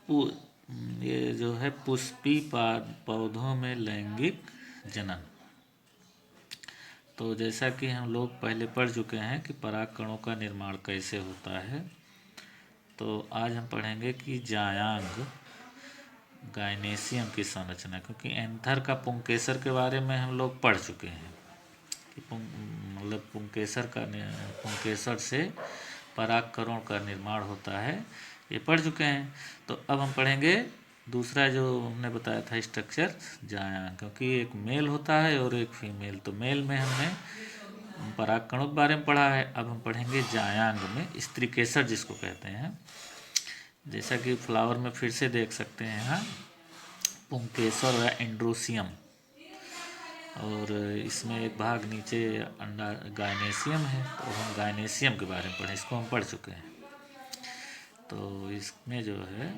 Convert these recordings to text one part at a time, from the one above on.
पु- ये जो है पुष्पी पौधों में लैंगिक जनन। तो जैसा कि हम लोग पहले पढ़ चुके हैं कि परागकणों का निर्माण कैसे होता है, तो आज हम पढ़ेंगे कि जायांग गायनेसियम की संरचना, क्योंकि एंथर का पुंकेसर के बारे में हम लोग पढ़ चुके हैं कि मतलब पुंकेसर से परागकणों का निर्माण होता है, ये पढ़ चुके हैं। तो अब हम पढ़ेंगे दूसरा जो हमने बताया था स्ट्रक्चर जायांग, क्योंकि एक मेल होता है और एक फीमेल। तो मेल में हमने परागकणों के बारे में पढ़ा है, अब हम पढ़ेंगे जायांग में स्त्रीकेसर जिसको कहते हैं। जैसा कि फ्लावर में फिर से देख सकते हैं यहाँ पुंकेसर या एंड्रोसियम, और इसमें एक भाग नीचे अंडा गायनेसियम है। तो हम गायनेसियम के बारे में पढ़ें, इसको हम पढ़ चुके हैं। तो इसमें जो है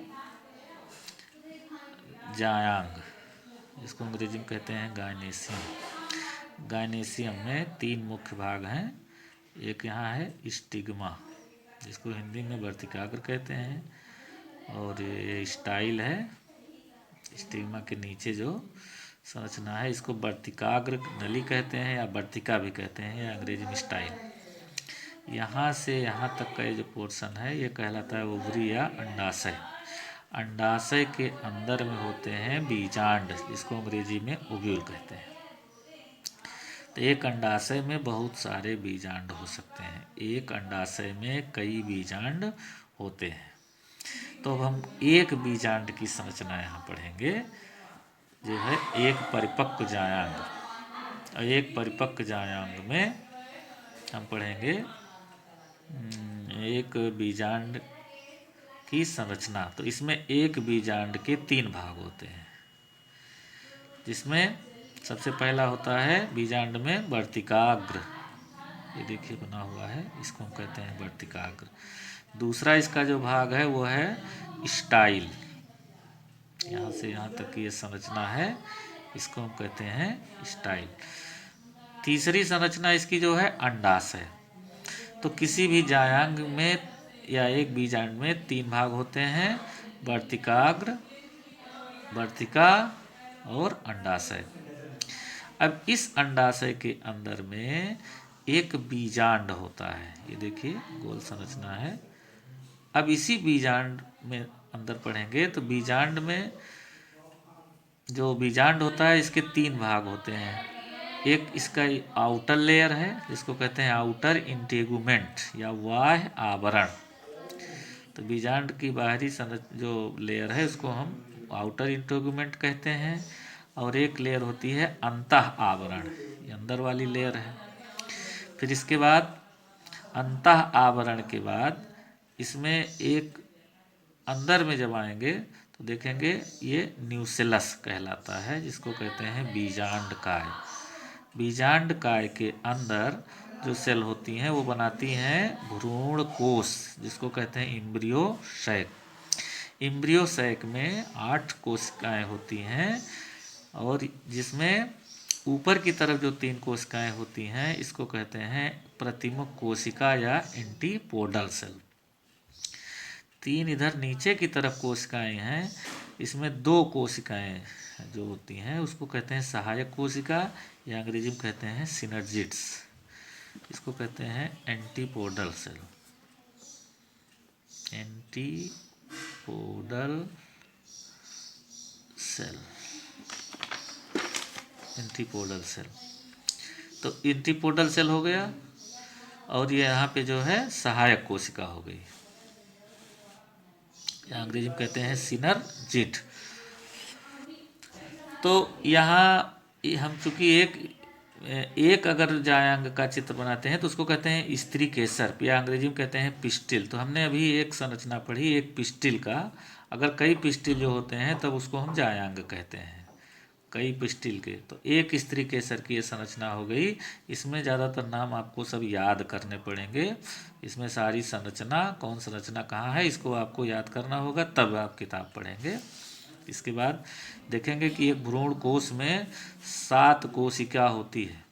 जायांग, इसको अंग्रेजी में कहते हैं गायनेसियम। गायनेसियम में 3 मुख्य भाग हैं। एक यहाँ है स्टिग्मा, जिसको हिंदी में वर्तिकाग्र कहते हैं, और ये स्टाइल है। स्टिग्मा के नीचे जो संरचना है इसको वर्तिकाग्र नली कहते हैं, या वर्तिका भी कहते हैं, या अंग्रेजी में स्टाइल। यहाँ से यहाँ तक का ये जो पोर्शन है ये कहलाता है ओवरी या अंडाशय। अंडाशय के अंदर में होते हैं बीजांड, जिसको अंग्रेजी में ओव्यूल कहते हैं। तो एक अंडाशय में बहुत सारे बीजांड हो सकते हैं, एक अंडाशय में कई बीजांड होते हैं। तो अब हम एक बीजांड की संरचना यहाँ पढ़ेंगे, जो है एक परिपक्व जायांग। और एक परिपक्व जायांग में हम पढ़ेंगे एक बीजांड की संरचना। तो इसमें एक बीजांड के 3 भाग होते हैं, जिसमें सबसे पहला होता है बीजांड में वर्तिकाग्र, ये देखिए बना हुआ है, इसको हम कहते हैं वर्तिकाग्र। दूसरा इसका जो भाग है वो है स्टाइल, यहाँ से यहाँ तक की ये संरचना है, इसको हम कहते हैं स्टाइल। तीसरी संरचना इसकी जो है अंडाशय। तो किसी भी जायांग में या एक बीजांड में 3 भाग होते हैं, वर्तिकाग्र, वर्तिका और अंडाशय। अब इस अंडाशय के अंदर में एक बीजांड होता है, ये देखिए गोल संरचना है। अब इसी बीजांड में अंदर पढ़ेंगे तो बीजांड में जो बीजांड होता है इसके 3 भाग होते हैं। एक इसका आउटर लेयर है, जिसको कहते हैं आउटर इंटेगुमेंट या बाह्य आवरण। तो बीजांड की बाहरी जो लेयर है उसको हम आउटर इंटेगुमेंट कहते हैं, और एक लेयर होती है अंतः आवरण, ये अंदर वाली लेयर है। फिर इसके बाद अंतः आवरण के बाद इसमें एक अंदर में जब आएंगे तो देखेंगे ये न्यूसेलस कहलाता है, जिसको कहते हैं बीजांड काय। बीजांड काय के अंदर जो सेल होती हैं वो बनाती हैं भ्रूण कोश, जिसको कहते हैं इम्ब्रियो सैक। इम्ब्रियो सैक में 8 कोशिकाएं होती हैं, और जिसमें ऊपर की तरफ जो 3 कोशिकाएं होती हैं इसको कहते हैं प्रतिमुख कोशिका या एंटीपोडल सेल। 3 इधर नीचे की तरफ कोशिकाएं हैं, इसमें 2 कोशिकाएं जो होती हैं उसको कहते हैं सहायक कोशिका, या अंग्रेजी में कहते हैं सिनर्जिड्स, इसको कहते हैं antipodal cell. Antipodal cell, antipodal cell. तो एंटीपोडल सेल हो गया, और ये यहाँ पे जो है सहायक कोशिका हो गई, या अंग्रेजी में कहते हैं सिनर्जिड। तो यहाँ हम चूंकि एक अगर जायांग का चित्र बनाते हैं तो उसको कहते हैं स्त्री केसर, या अंग्रेजी में कहते हैं पिस्टिल। तो हमने अभी एक संरचना पढ़ी एक पिस्टिल का, अगर कई पिस्टिल जो होते हैं तब उसको हम जायांग कहते हैं, कई पिस्टिल के। तो एक स्त्री केसर की ये संरचना हो गई। इसमें ज़्यादातर नाम आपको सब याद करने पड़ेंगे, इसमें सारी संरचना कौन संरचना कहाँ है इसको आपको याद करना होगा, तब आप किताब पढ़ेंगे। इसके बाद देखेंगे कि एक भ्रूण कोश में 7 कोशिका होती है,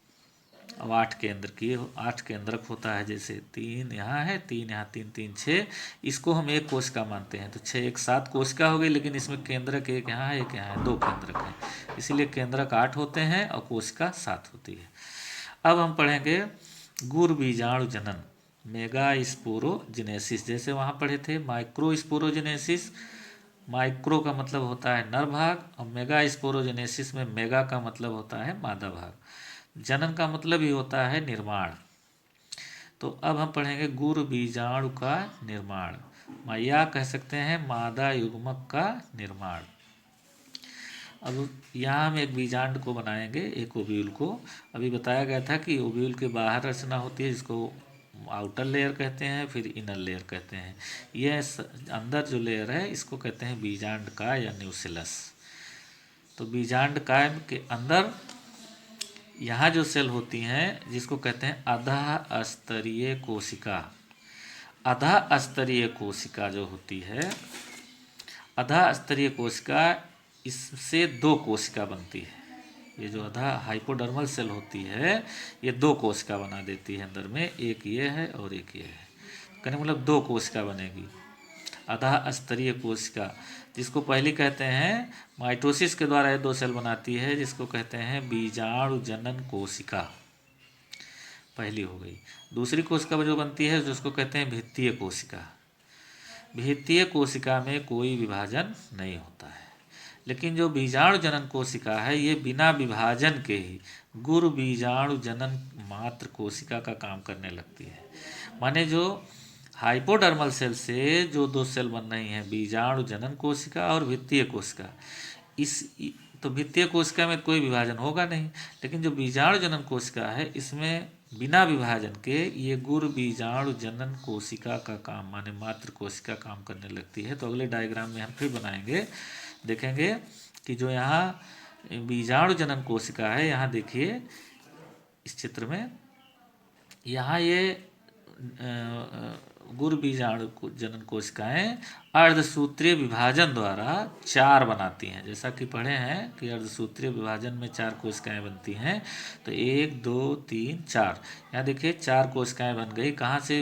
अब 8 केंद्रक होता है, जैसे 3 यहाँ है, 3 यहाँ, 3 3 6, इसको हम एक कोशिका मानते हैं, तो 6 1 7 कोशिका हो गई, लेकिन इसमें केंद्रक एक यहाँ है, एक यहाँ है, 2 केंद्रक हैं, इसीलिए केंद्रक 8 होते हैं और कोशिका 7 होती है। अब हम पढ़ेंगे गुर बीजाणु जनन, मेगा स्पोरोजेनेसिस। जैसे वहाँ पढ़े थे माइक्रो स्पोरोजेनेसिस, माइक्रो का मतलब होता है नर भाग, और मेगा स्पोरोजेनेसिस में मेगा का मतलब होता है मादा भाग। जनन का मतलब ही होता है निर्माण। तो अब हम पढ़ेंगे गुर बीजाणु का निर्माण, या कह सकते हैं मादा युग्मक का निर्माण। अब यहाँ हम एक बीजांड को बनाएंगे, एक ओव्यूल को। अभी बताया गया था कि ओव्यूल के बाहर रचना होती है, जिसको आउटर लेयर कहते हैं, फिर इनर लेयर कहते हैं। यह अंदर जो लेयर है इसको कहते हैं बीजांड का या न्यूसिलस। तो बीजांड का के अंदर यहाँ जो सेल होती हैं जिसको कहते हैं अधः स्तरीय कोशिका। अधः स्तरीय कोशिका जो होती है, अधः स्तरीय कोशिका, इससे 2 कोशिका बनती है। ये जो अधः हाइपोडर्मल सेल होती है ये 2 कोशिका बना देती है अंदर में, एक ये है और एक ये है, कहने मतलब 2 कोशिका बनेगी अधः स्तरीय कोशिका, जिसको पहली कहते हैं माइटोसिस के द्वारा ये 2 सेल बनाती है, जिसको कहते हैं बीजाणु जनन कोशिका, पहली हो गई। दूसरी कोशिका जो बनती है जिसको कहते हैं भित्तीय कोशिका। भित्तीय कोशिका में कोई विभाजन नहीं होता है, लेकिन जो बीजाणु जनन कोशिका है ये बिना विभाजन के ही गुर बीजाणु जनन मात्र कोशिका का काम करने लगती है। माने जो हाइपोडर्मल सेल से जो 2 सेल बन रही हैं, बीजाणु जनन कोशिका और भित्तीय कोशिका, तो भित्तीय कोशिका में कोई विभाजन होगा नहीं, लेकिन जो बीजाणु जनन कोशिका है इसमें बिना विभाजन के ये गुर बीजाणु जनन कोशिका का काम, माने मात्र कोशिका काम करने लगती है। तो अगले डायग्राम में हम फिर बनाएंगे, देखेंगे कि जो यहाँ बीजाणु जनन कोशिका है, यहाँ देखिए इस चित्र में, यहाँ ये गुर बीजाणु जनन कोशिकाएं अर्धसूत्रीय विभाजन द्वारा 4 बनाती हैं। जैसा कि पढ़े हैं कि अर्धसूत्रीय विभाजन में 4 कोशिकाएं बनती हैं, तो 1 2 3 4, यहाँ देखिए 4 कोशिकाएं बन गई। कहाँ से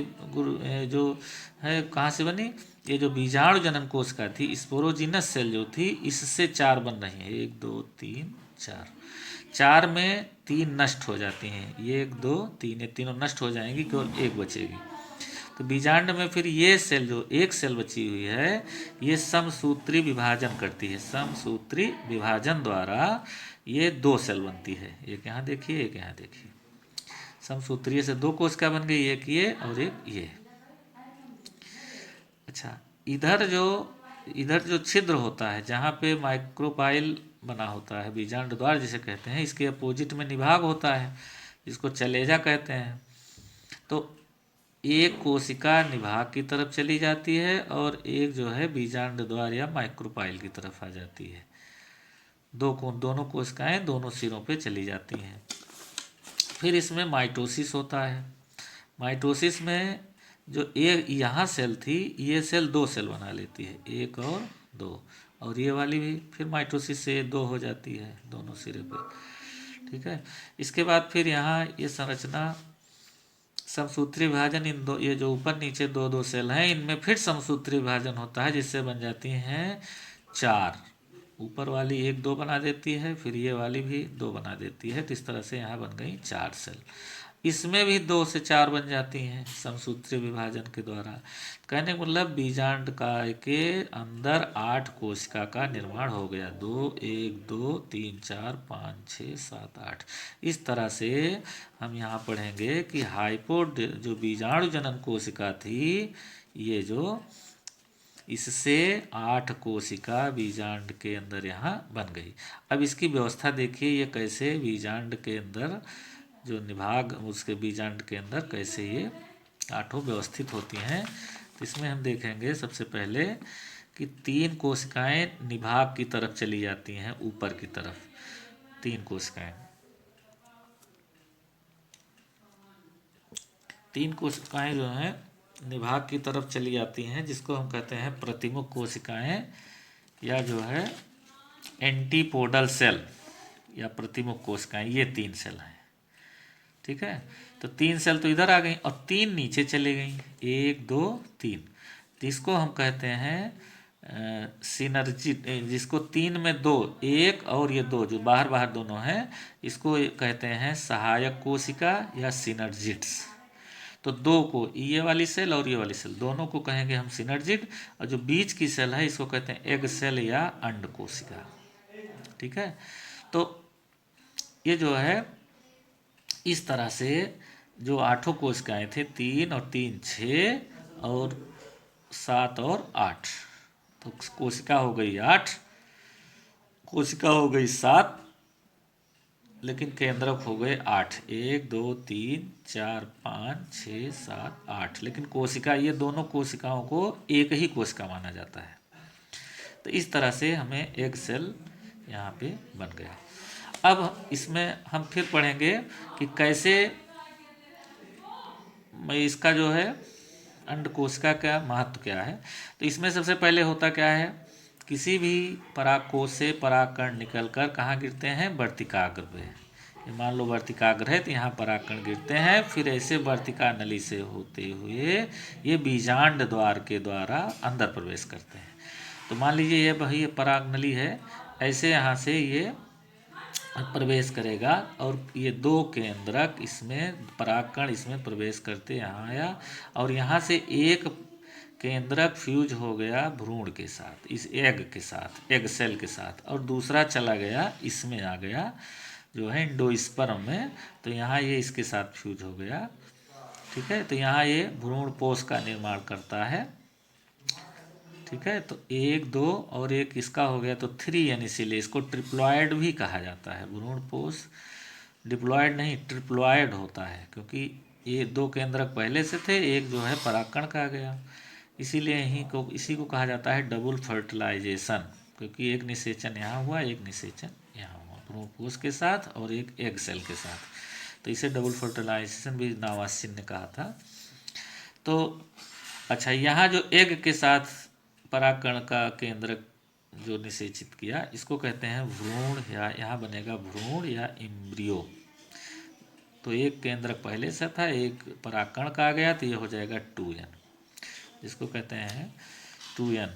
जो है कहाँ से बनी? ये जो बीजाणु जनन कोशिका थी, स्पोरोजिनस सेल जो थी, इससे 4 बन रही हैं, 1 2 3 4। 4 में 3 नष्ट हो जाती हैं, 1 2 3, ये तीनों नष्ट हो जाएंगी, केवल 1 बचेगी। तो बीजांड में फिर ये सेल, जो एक सेल बची हुई है, ये समसूत्री विभाजन करती है। समसूत्री विभाजन द्वारा ये 2 सेल बनती है, एक यहाँ देखिए, एक यहाँ देखिए। समसूत्रीय से 2 कोशिका बन गई, एक ये और एक ये। अच्छा, इधर जो छिद्र होता है, जहाँ पे माइक्रोपाइल बना होता है, बीजांड द्वार जिसे कहते हैं, इसके अपोजिट में निभाग होता है जिसको चलेजा कहते हैं। तो एक कोशिका निभाग की तरफ चली जाती है और एक जो है बीजांड द्वार या माइक्रोपाइल की तरफ आ जाती है। दोनों कोशिकाएं दोनों सिरों पे चली जाती हैं। फिर इसमें माइटोसिस होता है। माइटोसिस में जो एक यहाँ सेल थी, ये सेल 2 सेल बना लेती है, 1 और 2, और ये वाली भी फिर माइटोसिस से 2 हो जाती है दोनों सिरे पे। ठीक है, इसके बाद फिर यहाँ ये संरचना समसूत्री विभाजन, ये जो ऊपर नीचे 2 सेल हैं, इनमें फिर समसूत्री विभाजन होता है, जिससे बन जाती हैं 4। ऊपर वाली 1 2 बना देती है, फिर ये वाली भी 2 बना देती है, तो इस तरह से यहाँ बन गई 4 सेल। इसमें भी 2 से 4 बन जाती हैं समसूत्री विभाजन के द्वारा। कहने का मतलब बीजांड काय के अंदर 8 कोशिका का निर्माण हो गया। 2 1 2 3 4 5 6 7 8। इस तरह से हम यहाँ पढ़ेंगे कि जो बीजाणु जनन कोशिका थी, ये जो इससे 8 कोशिका बीजांड के अंदर यहाँ बन गई। अब इसकी व्यवस्था देखिए, ये कैसे बीजांड के अंदर जो निभाग, उसके बीजांड के अंदर कैसे ये 8 व्यवस्थित होती हैं। तो इसमें हम देखेंगे सबसे पहले कि 3 कोशिकाएं निभाग की तरफ चली जाती हैं, ऊपर की तरफ 3 कोशिकाएं। 3 कोशिकाएं जो हैं निभाग की तरफ चली जाती हैं, जिसको हम कहते हैं प्रतिमुख कोशिकाएं, या जो है एंटीपोडल सेल या प्रतिमुख कोशिकाएं। ये 3 सेल हैं। ठीक है, तो 3 सेल तो इधर आ गई और 3 नीचे चले गई, 1 2 3। तो इसको हम कहते हैं सिनर्जी, जिसको 3 में 2, 1 और ये 2 जो बाहर बाहर दोनों हैं, इसको कहते हैं सहायक कोशिका या सिनर्जिड्स। तो दो को, ये वाली सेल और ये वाली सेल, दोनों को कहेंगे हम सिनर्जिड, और जो बीच की सेल है इसको कहते हैं एग सेल या अंड कोशिका। ठीक है, तो ये जो है इस तरह से जो 8 कोशिकाएं थे, 3 और 3 6 और 7 और 8, तो कोशिका हो गई 8, कोशिका हो गई 7, लेकिन केंद्रक हो गए 8, 1 2 3 4 5 6 7 8, लेकिन कोशिका, ये दोनों कोशिकाओं को एक ही कोशिका माना जाता है। तो इस तरह से हमें एग सेल यहाँ पे बन गया। अब इसमें हम फिर पढ़ेंगे कि कैसे इसका जो है अंड कोशिका का महत्व क्या है। तो इसमें सबसे पहले होता क्या है, किसी भी परागकोश से परागकण निकलकर कहाँ गिरते हैं, वर्तिकाग्र पे। मान लो वर्तिकाग्र है तो यहाँ परागकण गिरते हैं, फिर ऐसे वर्तिका नली से होते हुए ये बीजांड द्वार के द्वारा अंदर प्रवेश करते हैं। तो मान लीजिए ये वही पराग नली है, ऐसे यहाँ से ये प्रवेश करेगा और ये 2 केंद्रक इसमें, परागकण इसमें प्रवेश करते यहाँ आया, और यहाँ से एक केंद्रक फ्यूज हो गया भ्रूण के साथ, इस एग के साथ, एग सेल के साथ, और दूसरा चला गया इसमें आ गया जो है एंडोस्पर्म में, तो यहाँ ये इसके साथ फ्यूज हो गया। ठीक है, तो यहाँ ये भ्रूण पोष का निर्माण करता है। ठीक है, तो 1 2 और एक इसका हो गया तो 3 यानी इसीलिए इसको ट्रिप्लॉयड भी कहा जाता है। भ्रूण पोष डिप्लॉयड नहीं, ट्रिप्लॉयड होता है, क्योंकि ये 2 केंद्रक पहले से थे, एक जो है परागकण का गया, इसीलिए इसी को कहा जाता है डबल फर्टिलाइजेशन, क्योंकि एक निषेचन यहाँ हुआ, एक निषेचन यहाँ हुआ, भ्रूण पोष के साथ और एक एग सेल के साथ, तो इसे डबल फर्टिलाइजेशन भी नावासिन ने कहा था। तो अच्छा, यहाँ जो एग के साथ परागकण का केंद्रक जो निषेचित किया, इसको कहते हैं भ्रूण, या यहाँ बनेगा भ्रूण या इम्ब्रियो। तो एक केंद्रक पहले से था, एक परागकण का आ गया, तो ये हो जाएगा 2n, जिसको कहते हैं 2n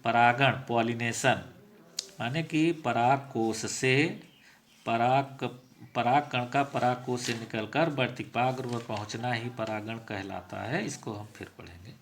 परागण, पॉलिनेशन, माने कि परागकोश से परागकण का परागकोश से निकलकर वर्तिकाग्र पर पहुंचना ही परागण कहलाता है। इसको हम फिर पढ़ेंगे।